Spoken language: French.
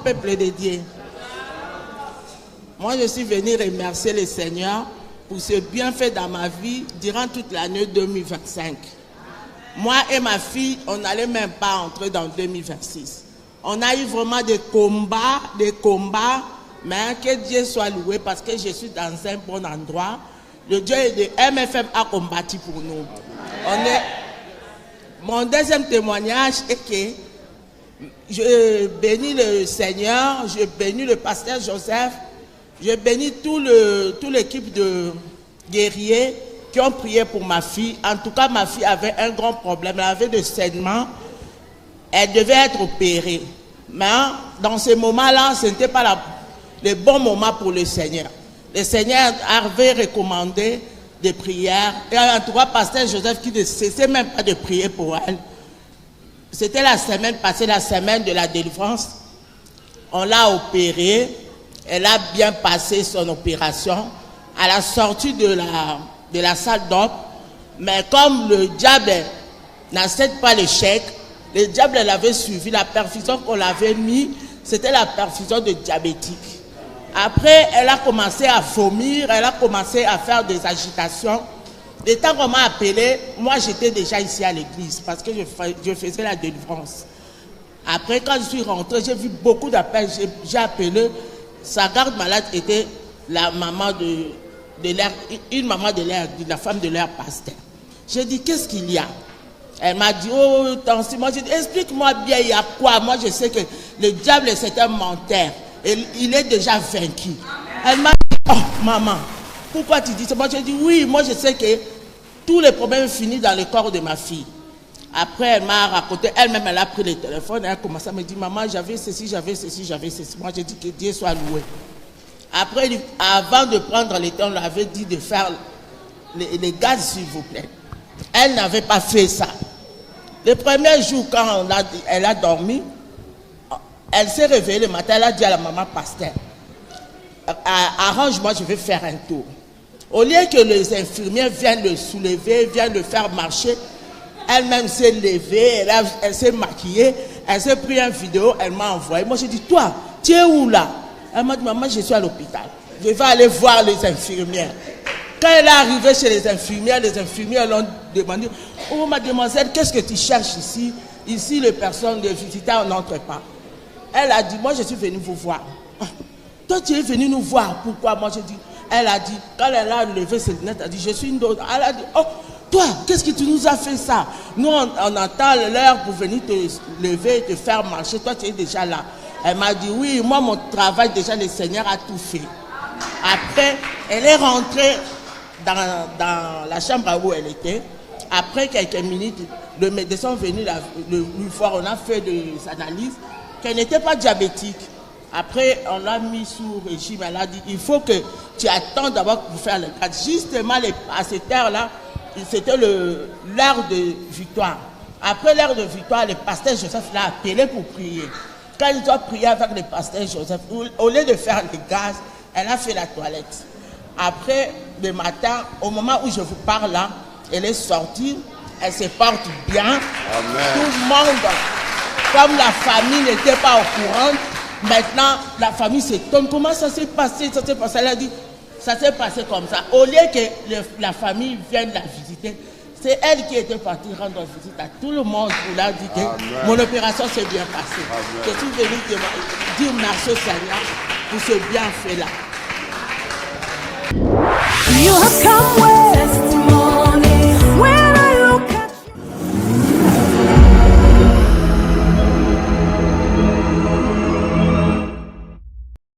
peuple de Dieu. Moi, je suis venu remercier le Seigneur pour ce bienfait dans ma vie durant toute l'année 2025. Moi et ma fille, on n'allait même pas entrer dans 2026. On a eu vraiment des combats, mais que Dieu soit loué parce que je suis dans un bon endroit. Le Dieu de MFM a combattu pour nous. Mon deuxième témoignage est que je bénis le Seigneur, je bénis le pasteur Joseph, je bénis toute l'équipe de guerriers qui ont prié pour ma fille. En tout cas, ma fille avait un grand problème, elle avait des saignements, elle devait être opérée. Mais dans ce moment-là, ce n'était pas le bon moment pour le Seigneur. Le Seigneur avait recommandé des prières. Et en tout cas, pasteur Joseph qui ne cessait même pas de prier pour elle. C'était la semaine passée, la semaine de la délivrance. On l'a opérée. Elle a bien passé son opération. À la sortie de la salle d'op, mais comme le diable n'accepte pas l'échec, le diable l'avait suivi. La perfusion qu'on l'avait mis, c'était la perfusion de diabétique. Après, elle a commencé à vomir, elle a commencé à faire des agitations. Le temps qu'on m'a appelé, moi j'étais déjà ici à l'église parce que je faisais la délivrance. Après, quand je suis rentré, j'ai vu beaucoup d'appels. J'ai appelé. Sa garde malade était la maman une maman de la femme de leur pasteur. J'ai dit, qu'est-ce qu'il y a? Elle m'a dit, oh, Tansi, moi j'ai dit, explique-moi bien, il y a quoi? Moi je sais que le diable c'est un menteur. Et il est déjà vaincu. Elle m'a dit, oh maman, pourquoi tu dis ça? Moi j'ai dit, oui, moi je sais que tous les problèmes finissent dans le corps de ma fille. Après elle m'a raconté, elle-même elle a pris le téléphone, elle a commencé à me dire, maman j'avais ceci, j'avais ceci, j'avais ceci. Moi j'ai dit que Dieu soit loué. Après, avant de prendre le temps, on lui avait dit de faire les gaz s'il vous plaît. Elle n'avait pas fait ça. Le premier jour quand elle a dormi, elle s'est réveillée le matin, elle a dit à la maman pasteur, arrange-moi, je vais faire un tour. Au lieu que les infirmières viennent le soulever, viennent le faire marcher, elle-même s'est levée, elle s'est maquillée, elle s'est pris une vidéo, elle m'a envoyé. Moi j'ai dit, toi, tu es où là? Elle m'a dit, maman, je suis à l'hôpital. Je vais aller voir les infirmières. Quand elle est arrivée chez les infirmières l'ont demandé, oh mademoiselle, qu'est-ce que tu cherches ici? Ici, les personnes, les visiteurs n'entrent pas. Elle a dit, moi je suis venue vous voir. Toi tu es venu nous voir, pourquoi? Moi j'ai dit, elle a dit, quand elle a levé ses lunettes, elle a dit, je suis une autre. Elle a dit, oh, toi, qu'est-ce que tu nous as fait ça? Nous on attend l'heure pour venir te lever et te faire marcher, toi tu es déjà là. Elle m'a dit, oui, moi mon travail déjà, le Seigneur a tout fait. Après, elle est rentrée dans la chambre où elle était. Après quelques minutes, le médecin est venu lui voir, on a fait des analyses, qu'elle n'était pas diabétique. Après, on l'a mis sous régime, elle a dit, il faut que tu attends d'abord pour faire le cadre. Justement, à cette heure-là, c'était l'heure de victoire. Après l'heure de victoire, le pasteur Joseph l'a appelé pour prier. Quand ils ont prié avec le pasteur Joseph, au lieu de faire le gaz, elle a fait la toilette. Après, le matin, au moment où je vous parle là, elle est sortie, elle se porte bien. Amen. Tout le monde, comme la famille n'était pas au courant, maintenant la famille s'étonne. Comment ça s'est passé? Elle a dit, ça s'est passé comme ça. Au lieu que la famille vienne la visiter, c'est elle qui était partie rendre visite à tout le monde pour leur dire que mon opération s'est bien passée. Amen. Je suis venue dire merci au Seigneur pour ce bienfait-là. You have come